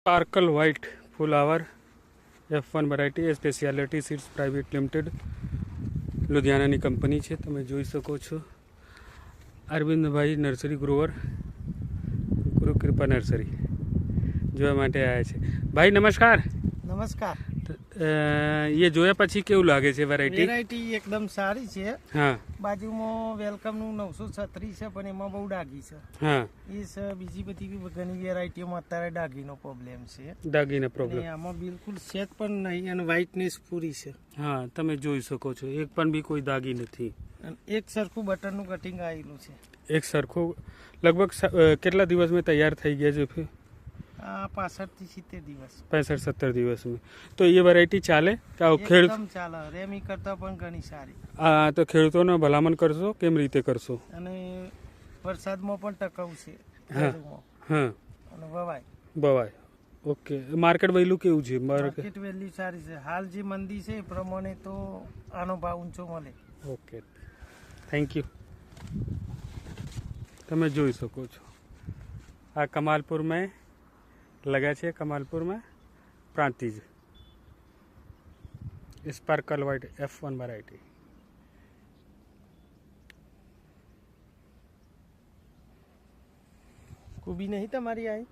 Sparkle white ફુલાવર F1 variety એ speciality seeds private limited લુધિયાણાની કંપની છે. તમે જોઈ શકો છો. અરવિંદભાઈ નર્સરી ગ્રોવર, ગુરુકૃપા નર્સરી જોવા માટે આવ્યા છે. ભાઈ નમસ્કાર. નમસ્કાર. એ જોયા પછી કેવું લાગે છે વેરાયટી? વેરાયટી એકદમ સારી છે. હા. બાજુમાં વેલકમનું 936 છે પણ એમાં બહુ ડાઘી છે. હા. એ છે બીજી બધી ઘણી વેરાયટીઓમાં અત્યારે ડાઘીનો પ્રોબ્લેમ છે. ડાઘીનો પ્રોબ્લેમ આમાં બિલકુલ સેટ પણ નહીં અને વ્હાઇટનેસ પૂરી છે. હા, તમે જોઈ શકો છો. એક પણ બી કોઈ દાગી નથી. એક સરખું બટનનું કટિંગ આવેલું છે. એક સરખું. લગભગ કેટલા દિવસમાં તૈયાર થઈ ગયા છે? 65 થી 70 દિવસ. 65-70 દિવસમાં. તો એ વેરાયટી ચાલે? એકદમ ચાલે. રેમી કરતા પણ ઘણી સારી. હા, તો ખેડૂતોને ભલામણ કરશો? કેમ રીતે કરશો? અને વરસાદમાં પણ ટકાઉ છે. હા. હા. અને વવાય. બવાય. ઓકે. માર્કેટ વેલ્યુ કેવું છે? માર્કેટ વેલ્યુ સારી છે. હાલ જે મંદી છે એ પ્રમાણે તો આનો ભાવ ઊંચો મળે. Okay, thank you. તમે જોઈ શકો છો. આ કમાલપુરમાં लगा है. कमालपुर में Prantij sparkle white F1 variety. खूबी नहीं तुम्हारी आई.